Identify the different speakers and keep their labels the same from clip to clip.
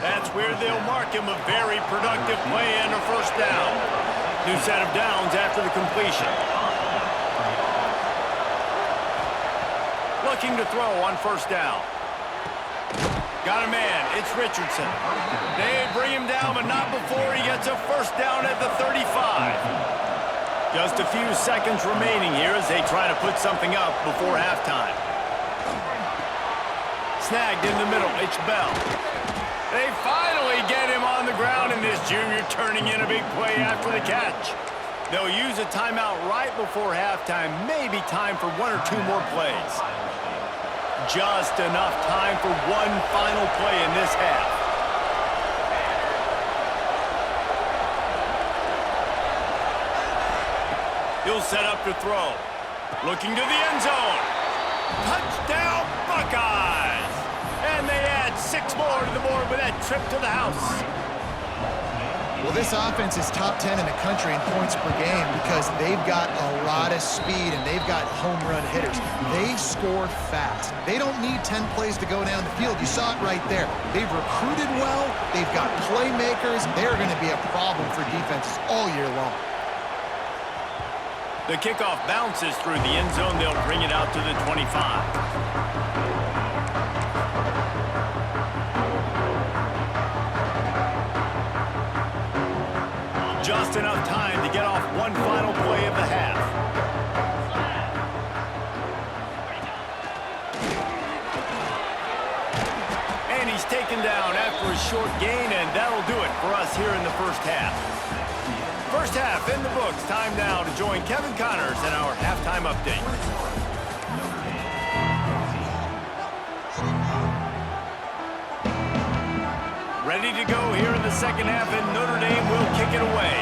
Speaker 1: That's where they'll mark him a very productive play and a first down. New set of downs after the completion. Looking to throw on first down. Got a man. It's Richardson. They bring him down, but not before he gets a first down at the 35. Just a few seconds remaining here as they try to put something up before halftime. Snagged in the middle. It's Bell. They finally get him on the ground, and this junior turning in a big play after the catch. They'll use a timeout right before halftime. Maybe time for one or two more plays. Just enough time for one final play in this half. He'll set up to throw. Looking to the end zone. Touchdown, Buckeyes! And they add 6 more to the board with that trip to the house.
Speaker 2: Well, this offense is top 10 in the country in points per game because they've got a lot of speed and they've got home run hitters. They score fast. They don't need 10 plays to go down the field. You saw it right there. They've recruited well. They've got playmakers. They're going to be a problem for defenses all year long.
Speaker 1: The kickoff bounces through the end zone. They'll bring it out to the 25. Just enough time to get off one final play of the half. And he's taken down after a short gain, and that'll do it for us here in the first half. First half in the books. Time now to join Kevin Connors in our halftime update. Ready to go here in the second half, and Notre Dame will kick it away.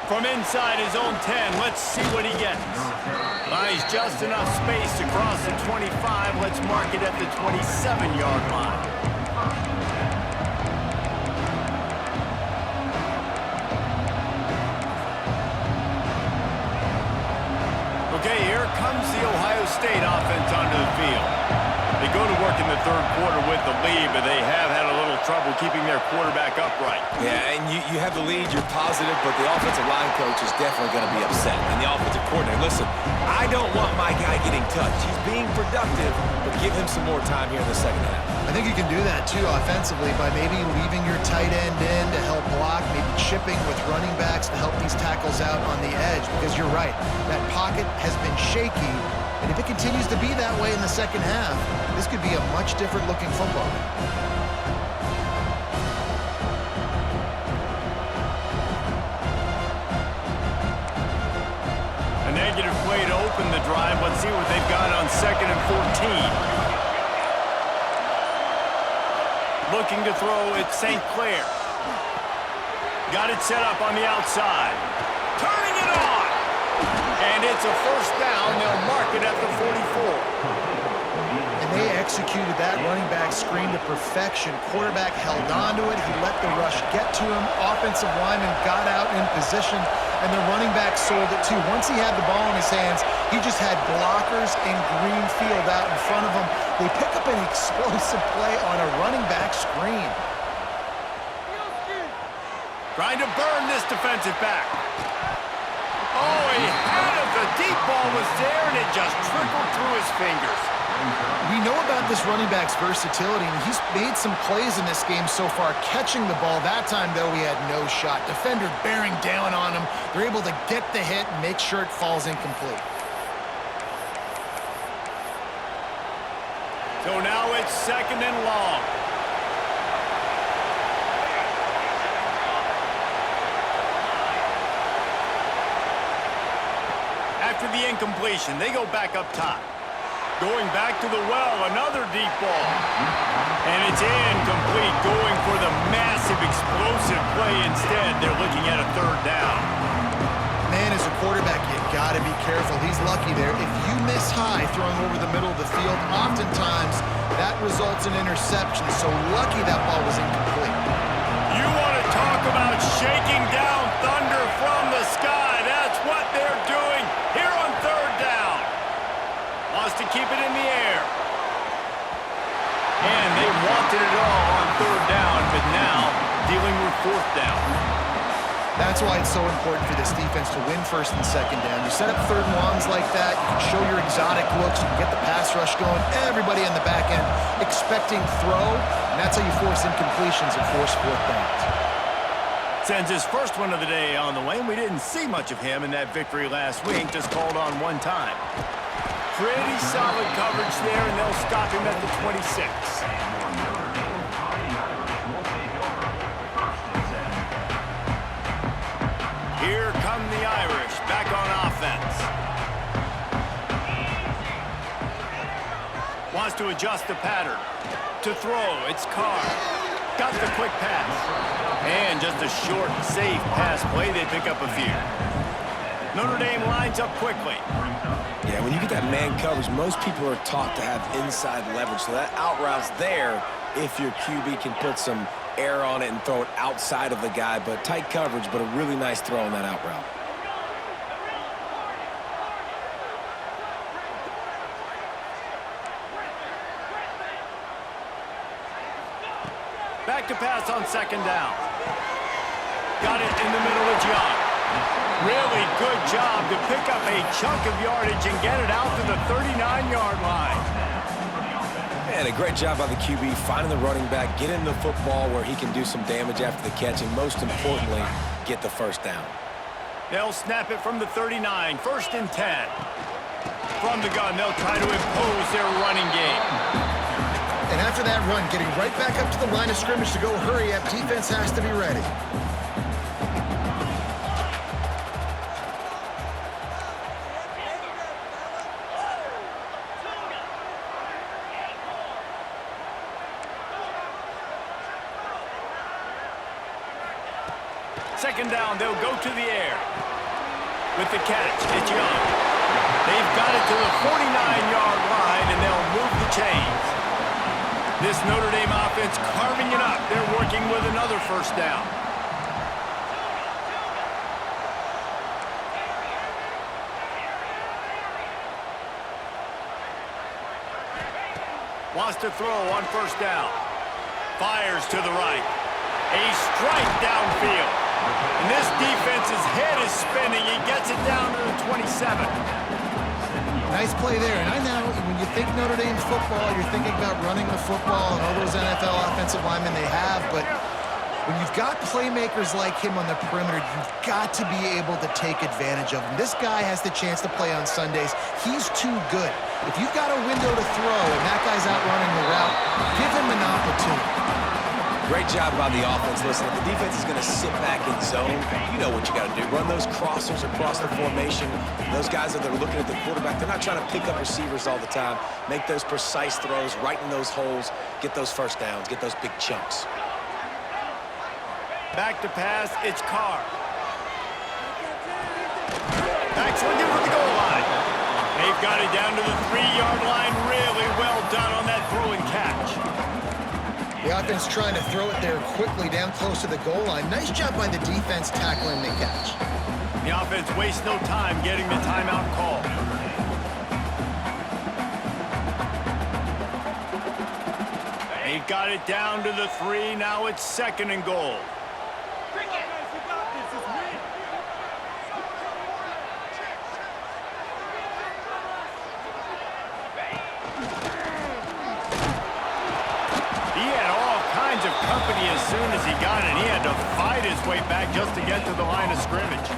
Speaker 1: From inside his own 10, let's see what he gets. Buys just enough space to cross the 25. Let's mark it at the 27-yard line. Okay, here comes the Ohio State offense onto the field. They go to work in the third quarter with the lead, but they have had a little trouble keeping their quarterback upright.
Speaker 3: Yeah, and you have the lead, you're positive, but the offensive line coach is definitely going to be upset. And the offensive coordinator, listen, I don't want my guy getting touched. He's being productive, but give him some more time here in the second half.
Speaker 2: I think you can do that, too, offensively, by maybe leaving your tight end in to help block, maybe chipping with running backs to help these tackles out on the edge, because you're right, that pocket has been shaky, and if it continues to be that way in the second half, this could be a much different-looking football game.
Speaker 1: A negative play to open the drive. Let's see what they've got on 2nd and 14. Looking to throw at St. Clair. Got it set up on the outside. Turning it on! And it's a first down. They'll mark it at the 44.
Speaker 2: And they executed that running back screen to perfection. Quarterback held on to it. He let the rush get to him. Offensive lineman got out in position, and the running back sold it too. Once he had the ball in his hands, he just had blockers and green field out in front of him. They pick up an explosive play on a running back screen.
Speaker 1: Trying to burn this defensive back. Oh, he had it. The deep ball was there, and it just trickled through his fingers.
Speaker 2: We know about this running back's versatility, and he's made some plays in this game so far, catching the ball. That time, though, he had no shot. Defender bearing down on him. They're able to get the hit and make sure it falls incomplete.
Speaker 1: So now it's 2nd and long. After the incompletion, they go back up top. Going back to the well, another deep ball. And it's incomplete, going for the massive explosive play instead. They're looking at a 3rd down.
Speaker 2: Man, as a quarterback, you got to be careful. He's lucky there. If you miss high throwing over the middle of the field, oftentimes that results in interception. So lucky that ball was incomplete.
Speaker 1: You want to talk about shaking down thunder from the sky. That's what 4th down.
Speaker 2: That's why it's so important for this defense to win 1st and 2nd down. You set up 3rd and longs like that, you can show your exotic looks, you can get the pass rush going, everybody on the back end expecting throw, and that's how you force incompletions and force 4th downs.
Speaker 1: Sends his first one of the day on the way, and we didn't see much of him in that victory last week, just called on 1 time. Pretty solid coverage there, and they'll stop him at the 26. Here come the Irish, back on offense. Wants to adjust the pattern. To throw, it's Carr. Got the quick pass. And just a short, safe pass play. They pick up a few. Notre Dame lines up quickly.
Speaker 3: Yeah, when you get that man coverage, most people are taught to have inside leverage. So that out route's there if your QB can put some air on it and throw it outside of the guy. But tight coverage, but a really nice throw on that out route.
Speaker 1: Back to pass on 2nd down. Got it in the middle of John. Really good job to pick up a chunk of yardage and get it out to the 39-yard line.
Speaker 3: And a great job by the QB finding the running back, getting the football where he can do some damage after the catch, and most importantly, get the 1st down.
Speaker 1: They'll snap it from the 39, 1st and 10. From the gun, they'll try to impose their running game.
Speaker 2: And after that run, getting right back up to the line of scrimmage to go hurry up, defense has to be ready.
Speaker 1: Second down, they'll go to the air. With the catch, it's Young. They've got it to the 49-yard line, and they'll move the chains. This Notre Dame offense carving it up. They're working with another 1st down. Wants to throw on 1st down. Fires to the right. A strike downfield. And this defense's head is spinning. He gets it down to the 27.
Speaker 2: Nice play there. And I know when you think Notre Dame's football, you're thinking about running the football and all those NFL offensive linemen they have. But when you've got playmakers like him on the perimeter, you've got to be able to take advantage of him. This guy has the chance to play on Sundays. He's too good. If you've got a window to throw and that guy's out running the route, give him an opportunity.
Speaker 3: Great job by the offense. Listen, if the defense is going to sit back in zone, you know what you got to do. Run those crossers across the formation. Those guys that are looking at the quarterback, they're not trying to pick up receivers all the time. Make those precise throws, right in those holes, get those 1st downs, get those big chunks.
Speaker 1: Back to pass, it's Carr. Back's looking for the goal line. They've got it down to the 3-yard line. Really well done on that throw and catch.
Speaker 2: The offense trying to throw it there quickly down close to the goal line. Nice job by the defense tackling the catch.
Speaker 1: The offense wastes no time getting the timeout call. They've got it down to the 3. Now it's 2nd and goal. Company as soon as he got it. He had to fight his way back just to get to the line of scrimmage.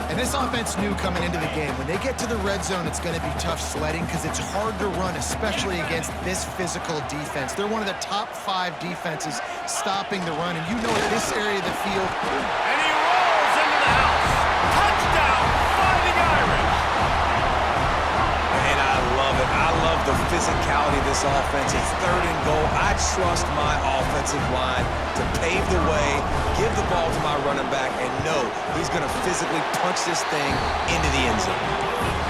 Speaker 2: And this offense knew coming into the game, when they get to the red zone, it's going to be tough sledding because it's hard to run, especially against this physical defense. They're one of the top 5 defenses stopping the run, and you know at this area of the field.
Speaker 1: And he rolls into the house. Touchdown, Fighting Irish.
Speaker 3: And I love it. I love the physicality of this offense. It's 3rd and goal. I trust my offensive line to pave the way, give the ball to my running back, and know he's going to physically punch this thing into the end zone.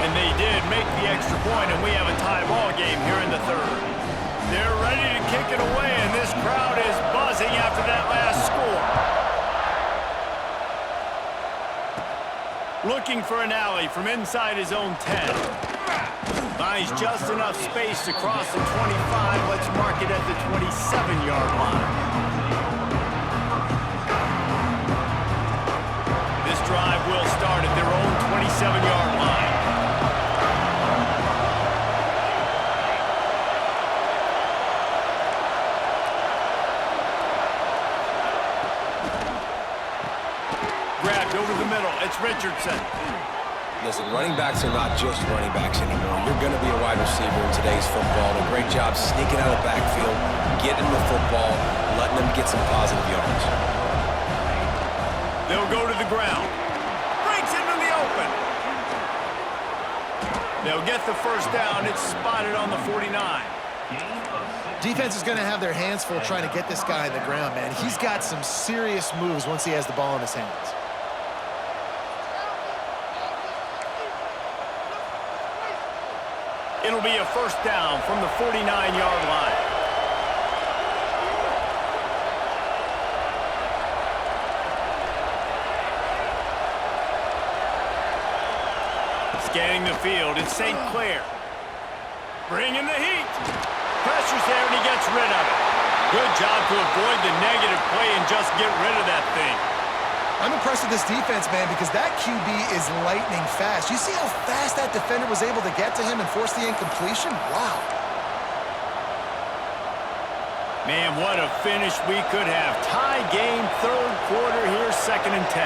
Speaker 1: And they did make the extra point, and we have a tie ball game here in the 3rd. They're ready to kick it away, and this crowd is buzzing after that last score. Looking for an alley from inside his own 10. Finds just enough space to cross the 25. Let's mark it at the 27-yard line. will start at their own 27-yard line. Grabbed over the middle. It's Richardson.
Speaker 3: Listen, running backs are not just running backs anymore. You're going to be a wide receiver in today's football. A great job sneaking out of the backfield, getting the football, letting them get some positive yards.
Speaker 1: They'll go to the ground. Breaks into the open. They'll get the first down. It's spotted on the 49.
Speaker 2: Defense is going to have their hands full trying to get this guy on the ground, man. He's got some serious moves once he has the ball in his hands.
Speaker 1: It'll be a first down from the 49-yard line. Scanning the field, it's St. Clair. Bringing the heat. Pressure's there and he gets rid of it. Good job to avoid the negative play and just get rid of that thing.
Speaker 2: I'm impressed with this defense, man, because that QB is lightning fast. You see how fast that defender was able to get to him and force the incompletion? Wow.
Speaker 1: Man, what a finish we could have. Tie game, third quarter here, 2nd and 10.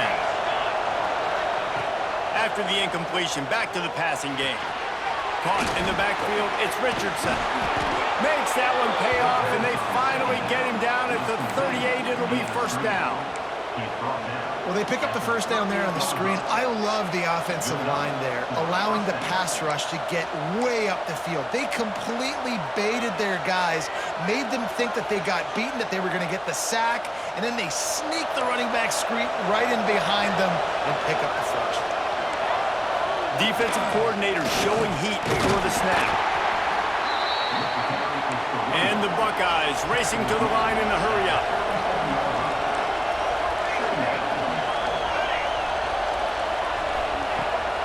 Speaker 1: After the incompletion, back to the passing game. Caught in the backfield, it's Richardson. Makes that one pay off, and they finally get him down at the 38. It'll be first down.
Speaker 2: Well, they pick up the first down there on the screen. I love the offensive line there, allowing the pass rush to get way up the field. They completely baited their guys, made them think that they got beaten, that they were going to get the sack, and then they sneak the running back screen right in behind them and pick up the first.
Speaker 1: Defensive coordinator showing heat before the snap. And the Buckeyes racing to the line in a hurry-up.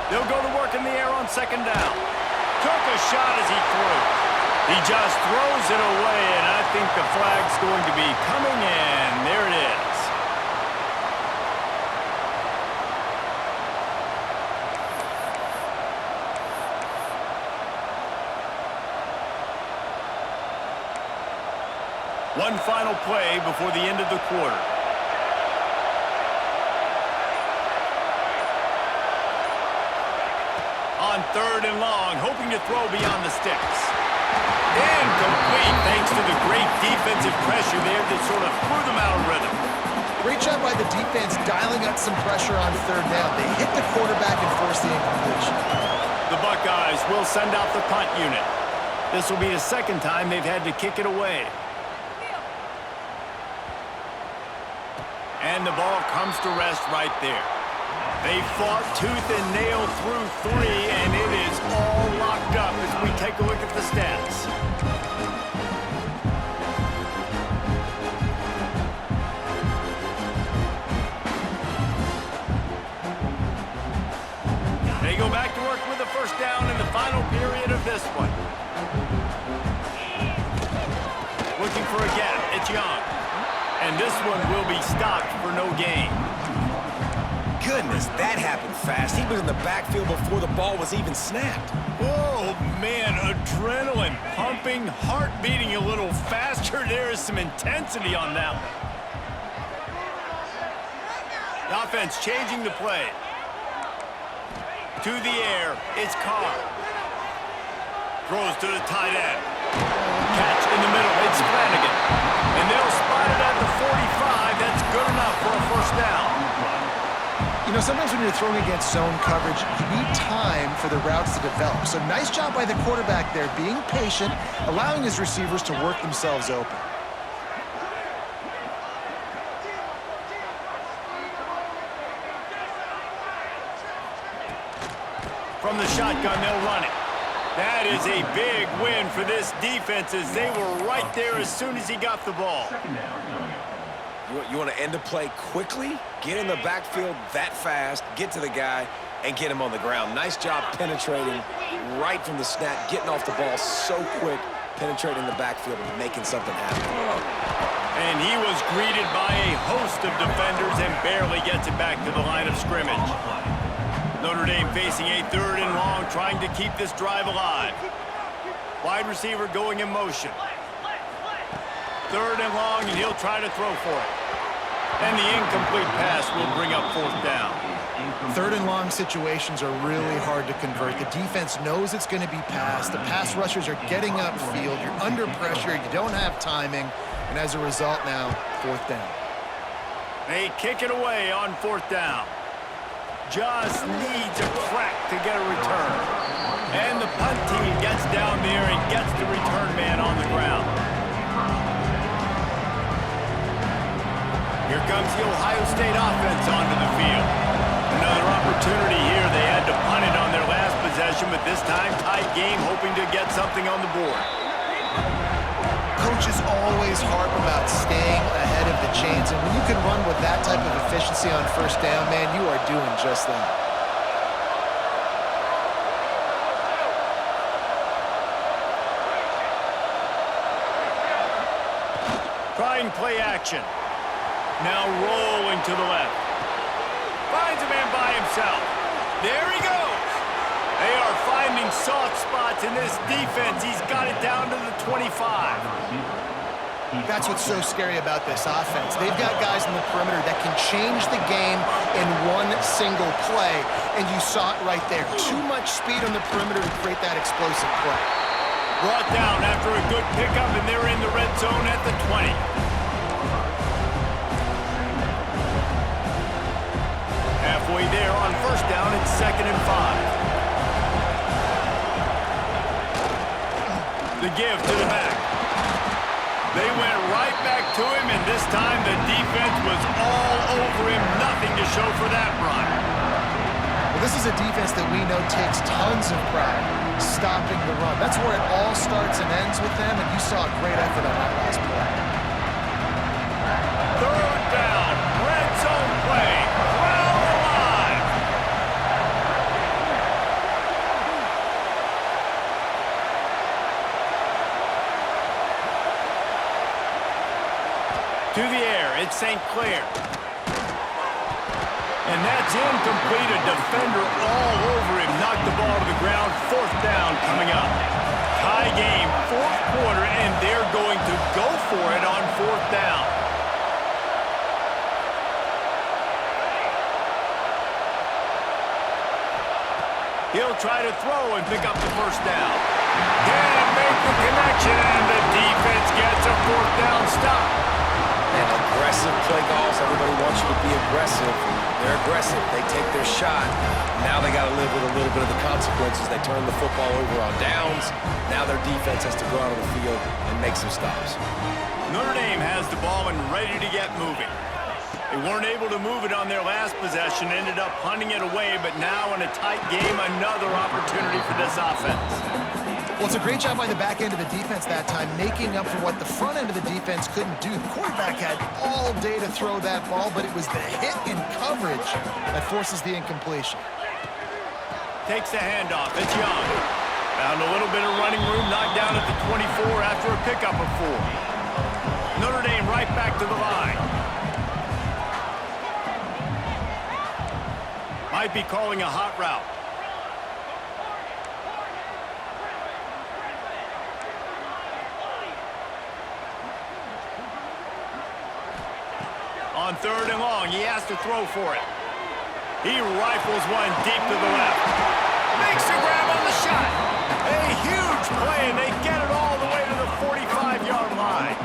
Speaker 1: They'll go to work in the air on 2nd down. Took a shot as he threw. He just throws it away, and I think the flag's going to be coming in. There it is. One final play before the end of the quarter. On 3rd and long, hoping to throw beyond the sticks. Incomplete thanks to the great defensive pressure there that sort of threw them out of rhythm.
Speaker 2: Great job by the defense dialing up some pressure on 3rd down. They hit the quarterback and forced the incompletion.
Speaker 1: The Buckeyes will send out the punt unit. This will be the 2nd time they've had to kick it away. And the ball comes to rest right there. They fought tooth and nail through 3, and it is all locked up as we take a look at the stats. They go back to work with the first down in the final period of this one. Looking for a gap. It's Young. And this one will be stopped for no gain.
Speaker 3: Goodness, that happened fast. He was in the backfield before the ball was even snapped.
Speaker 1: Oh, man, adrenaline pumping, heart beating a little faster. There is some intensity on that one. The offense changing the play. To the air, it's Carr. Throws to the tight end. Catch in the middle, it's Flanagan. And they'll spot it at the 45. That's good enough for a first down.
Speaker 2: You know, sometimes when you're throwing against zone coverage, you need time for the routes to develop. So nice job by the quarterback there, being patient, allowing his receivers to work themselves open.
Speaker 1: From the shotgun, they'll run it. That is a big win for this defense as they were right there as soon as he got the ball.
Speaker 3: You want to end the play quickly, get in the backfield that fast, get to the guy, and get him on the ground. Nice job penetrating right from the snap, getting off the ball so quick, penetrating the backfield and making something happen.
Speaker 1: And he was greeted by a host of defenders and barely gets it back to the line of scrimmage. Notre Dame facing a 3rd and long, trying to keep this drive alive. Wide receiver going in motion. 3rd and long, and he'll try to throw for it. And the incomplete pass will bring up 4th down.
Speaker 2: 3rd and long situations are really hard to convert. The defense knows it's going to be passed. The pass rushers are getting upfield. You're under pressure. You don't have timing. And as a result now, 4th down.
Speaker 1: They kick it away on 4th down. Just needs a crack to get a return. And the punt team gets down there and gets the return man on the ground. Here comes the Ohio State offense onto the field. Another opportunity here. They had to punt it on their last possession, but this time tight game, hoping to get something on the board.
Speaker 2: Coaches always harp about staying ahead of the chains, and when you can run with that type of efficiency on 1st down, man, you are doing just that.
Speaker 1: Trying play action. Now rolling to the left. Finds a man by himself. There he goes. They are finding soft spots in this defense. He's got it down to the 25.
Speaker 2: That's what's so scary about this offense. They've got guys in the perimeter that can change the game in one single play, and you saw it right there. Too much speed on the perimeter to create that explosive play.
Speaker 1: Brought down after a good pickup, and they're in the red zone at the 20. Halfway there on 1st down, it's 2nd and 5. The give to the back. They went right back to him, and this time the defense was all over him. Nothing to show for that run.
Speaker 2: Well, this is a defense that we know takes tons of pride stopping the run. That's where it all starts and ends with them, and you saw a great effort on that last play.
Speaker 1: 3rd down, red zone play. Crowd alive. To the air, it's St. Clair. And that's incomplete. A defender all over him. Knocked the ball to the ground. 4th down coming up. Tie game, 4th quarter, and they're going to go for it on 4th down. He'll try to throw and pick up the 1st down. Can't make the connection, and the defense gets a 4th down stop.
Speaker 3: And aggressive play calls. Everybody wants you to be aggressive. They're aggressive. They take their shot. Now they got to live with a little bit of the consequences. They turn the football over on downs. Now their defense has to go out on the field and make some stops.
Speaker 1: Notre Dame has the ball and ready to get moving. They weren't able to move it on their last possession, ended up punting it away, but now in a tight game, another opportunity for this offense.
Speaker 2: Well, it's a great job by the back end of the defense that time, making up for what the front end of the defense couldn't do. The quarterback had all day to throw that ball, but it was the hit in coverage that forces the incompletion.
Speaker 1: Takes the handoff. It's Young. Found a little bit of running room, knocked down at the 24 after a pickup of 4. Notre Dame right back to the line. Might be calling a hot route. On 3rd and long, he has to throw for it. He rifles one deep to the left. Makes the grab on the shot. A huge play, and they get it all the way to the 45-yard line.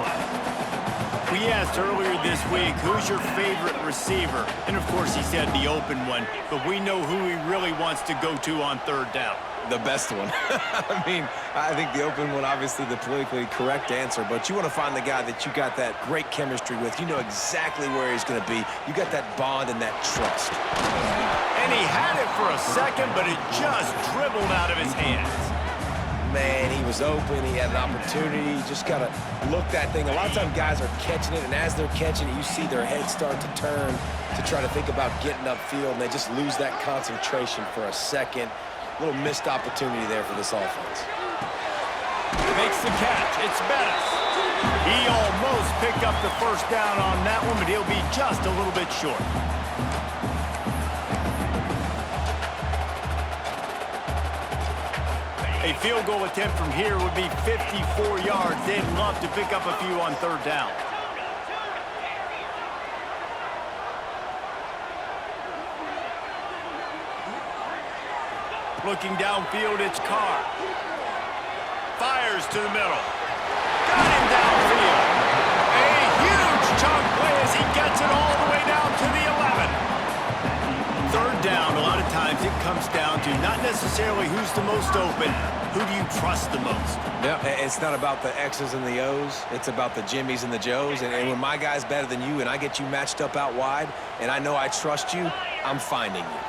Speaker 1: We asked earlier this week, who's your favorite receiver? And, of course, he said the open one, but we know who he really wants to go to on 3rd down.
Speaker 3: The best one. I mean, I think the open one, obviously the politically correct answer, but you want to find the guy that you got that great chemistry with. You know exactly where he's going to be. You got that bond and that trust.
Speaker 1: And he had it for a second, but it just dribbled out of his hands.
Speaker 3: Man, he was open. He had an opportunity. You just got to look that thing. A lot of times guys are catching it, and as they're catching it, you see their heads start to turn to try to think about getting upfield, and they just lose that concentration for a second. A little missed opportunity there for this offense.
Speaker 1: Makes the catch. It's Bettis. He almost picked up the first down on that one, but he'll be just a little bit short. A field goal attempt from here would be 54 yards. They'd love to pick up a few on third down. Looking downfield, it's Carr. Fires to the middle. Got him downfield. A huge chunk play as he gets it all the way down to the 11. Third down, a lot of times it comes down to not necessarily who's the most open, who do you trust the most?
Speaker 3: Yeah, it's not about the X's and the O's. It's about the Jimmys and the Joes. And when my guy's better than you and I get you matched up out wide and I know I trust you, I'm finding you.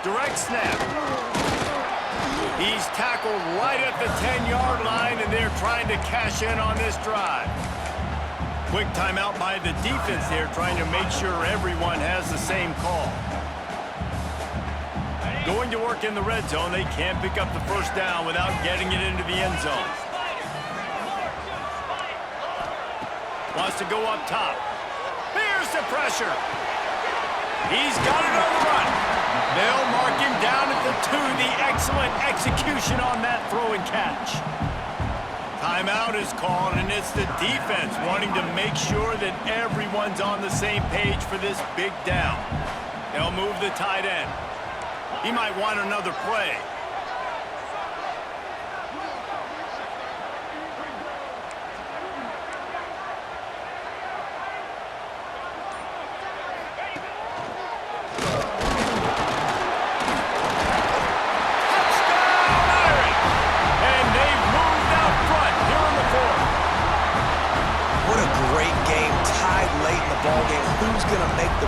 Speaker 1: Direct snap. He's tackled right at the 10-yard line, and they're trying to cash in on this drive. Quick timeout by the defense there, trying to make sure everyone has the same call. Going to work in the red zone. They can't pick up the first down without getting it into the end zone. Wants to go up top. Here's the pressure. He's got it on the run. They'll mark him down at the 2. The excellent execution on that throw and catch. Timeout is called, and it's the defense wanting to make sure that everyone's on the same page for this big down. They'll move the tight end. He might want another play.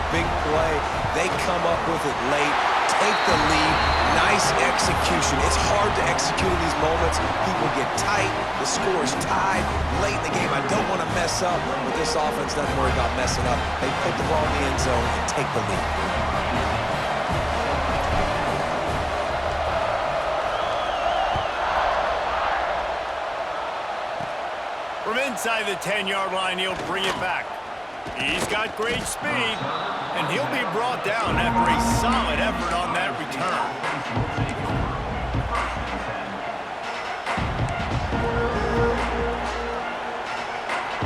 Speaker 3: Big play. They come up with it late, take the lead, nice execution. It's hard to execute in these moments. People get tight, the score is tied late in the game. I don't want to mess up, but this offense doesn't worry about messing up. They put the ball in the end zone and take the lead.
Speaker 1: From inside the 10-yard line, he'll bring it back. He's got great speed, and he'll be brought down after a solid effort on that return.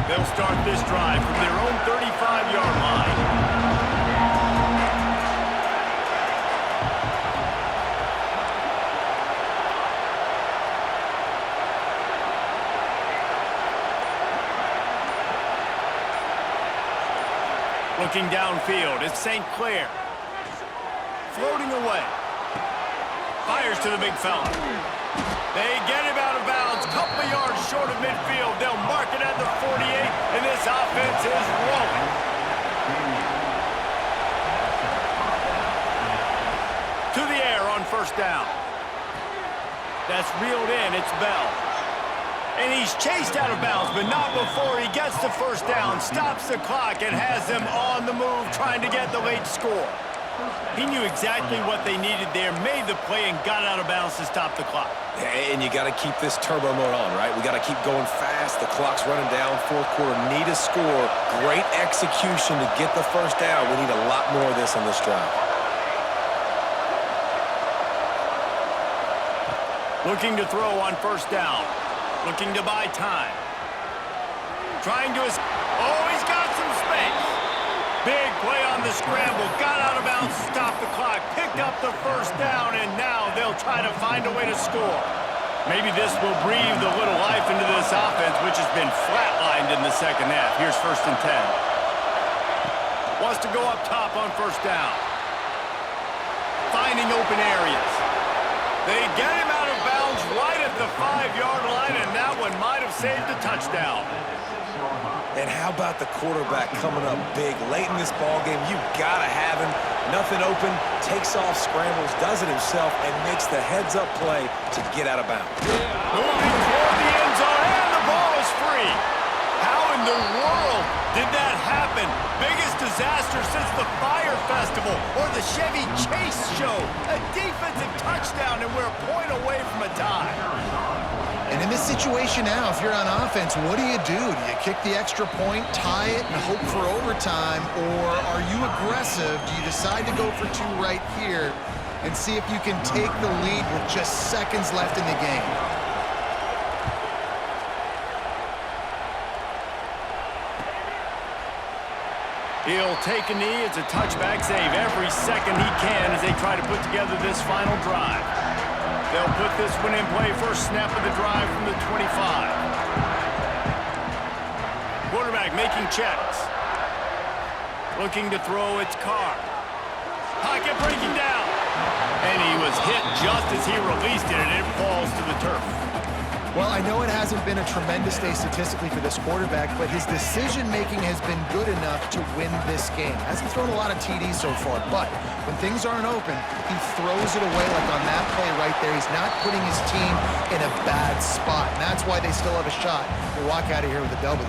Speaker 1: They'll start this drive from their own 35-yard line. Looking downfield, it's St. Clair. Floating away. Fires to the big fella. They get him out of bounds, couple of yards short of midfield. They'll mark it at the 48, and this offense is rolling. To the air on first down. That's reeled in, it's Bell. And he's chased out of bounds, but not before he gets the first down, stops the clock, and has them on the move trying to get the late score. He knew exactly what they needed there, made the play, and got out of bounds to stop the clock.
Speaker 3: And you got to keep this turbo mode on, right? We got to keep going fast. The clock's running down. Fourth quarter, need a score. Great execution to get the first down. We need a lot more of this on this drive.
Speaker 1: Looking to throw on first down. Looking to buy time. Trying to... Oh, he's got some space. Big play on the scramble. Got out of bounds, stopped the clock. Picked up the first down, and now they'll try to find a way to score. Maybe this will breathe a little life into this offense, which has been flatlined in the second half. Here's 1st and 10. Wants to go up top on first down. Finding open areas. They get him out of bounds right at the 5-yard line, and that one might have saved a touchdown.
Speaker 3: And how about the quarterback coming up big late in this ballgame? You got to have him. Nothing open, takes off, scrambles, does it himself, and makes the heads-up play to get out of bounds.
Speaker 1: Moving toward the end zone, and the ball is free. How in the world did that happen? Biggest disaster since the Fire Festival or the Chevy Chase Show. A defensive touchdown, and we're a point away from a tie.
Speaker 2: And in this situation now, if you're on offense, what do? Do you kick the extra point, tie it, and hope for overtime, or are you aggressive? Do you decide to go for two right here and see if you can take the lead with just seconds left in the game?
Speaker 1: He'll take a knee. It's a touchback save every second he can as they try to put together this final drive. They'll put this one in play first snap of the drive from the 25. Quarterback making checks. Looking to throw, it's Carr. Pocket breaking down. And he was hit just as he released it, and it falls to the turf.
Speaker 2: Well, I know it hasn't been a tremendous day statistically for this quarterback, but his decision-making has been good enough to win this game. Hasn't thrown a lot of TDs so far, but when things aren't open, he throws it away like on that play right there. He's not putting his team in a bad spot, and that's why they still have a shot to walk out of here with a W.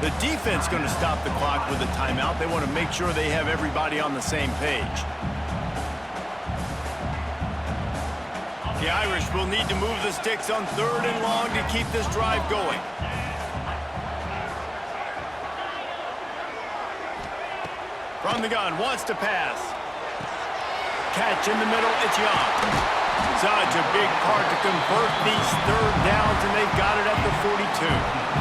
Speaker 1: The defense going to stop the clock with a timeout. They want to make sure they have everybody on the same page. The Irish will need to move the sticks on 3rd and long to keep this drive going. From the gun, wants to pass. Catch in the middle, it's Young. Such a big part to convert these 3rd downs, and they've got it at the 42.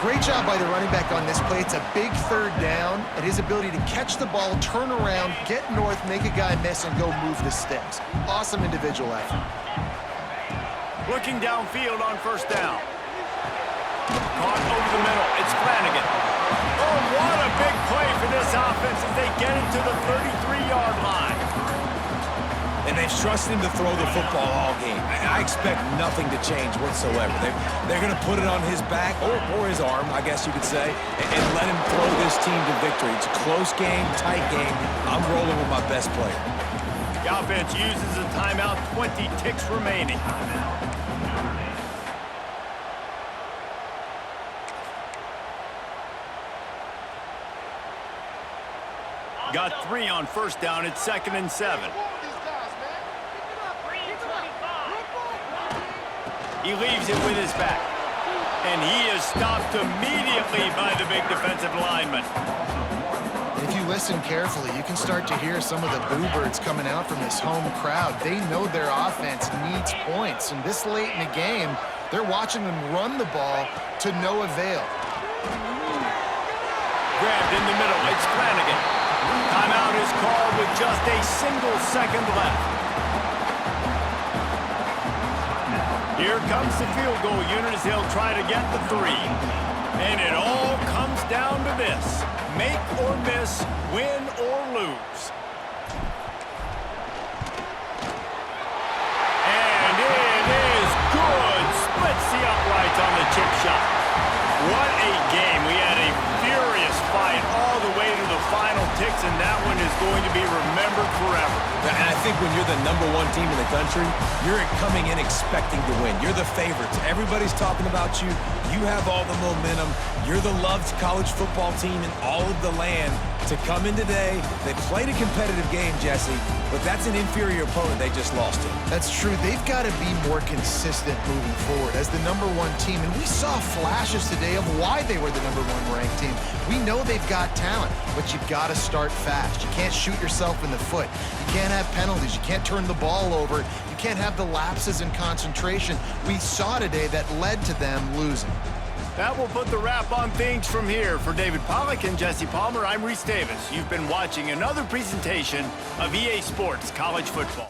Speaker 2: Great job by the running back on this play. It's a big 3rd down, and his ability to catch the ball, turn around, get north, make a guy miss, and go move the sticks. Awesome individual effort.
Speaker 1: Looking downfield on 1st down. Caught over the middle. It's Flanagan. Oh, what a big play for this offense as they get it to the 33-yard line.
Speaker 3: And they've trusted him to throw the football all game. I expect nothing to change whatsoever. They're going to put it on his back, or his arm, I guess you could say, and let him throw this team to victory. It's a close game, tight game. I'm rolling with my best player.
Speaker 1: The offense uses a timeout, 20 ticks remaining. Got 3 on 1st down. It's 2nd and 7. He leaves it with his back. And he is stopped immediately by the big defensive lineman.
Speaker 2: If you listen carefully, you can start to hear some of the boo birds coming out from this home crowd. They know their offense needs points. And this late in the game, they're watching them run the ball to no avail.
Speaker 1: Grabbed in the middle. It's Flanagan. Timeout is called with just a single second left. Here comes the field goal unit as they'll try to get the 3. And it all comes down to this. Make or miss, win or lose. And it is good. Splits the uprights on the chip shot. What a game. We had a furious fight all the way to the final ticks, and that one is going to be remembered forever.
Speaker 3: And I think when you're the #1 team in the country, you're coming in expecting to win. You're the favorites. Everybody's talking about you. You have all the momentum. You're the loved college football team in all of the land. To come in today, they played a competitive game, Jesse, but that's an inferior opponent they just lost to.
Speaker 2: That's true. They've got to be more consistent moving forward as the #1 team. And we saw flashes today of why they were the #1 ranked team. We know they've got talent, but you've got to start fast. You can't shoot yourself in the foot. You can't have penalties. You can't turn the ball over. You can't have the lapses in concentration we saw today that led to them losing.
Speaker 1: That will put the wrap on things from here. For David Pollack and Jesse Palmer, I'm Reese Davis. You've been watching another presentation of EA Sports College Football.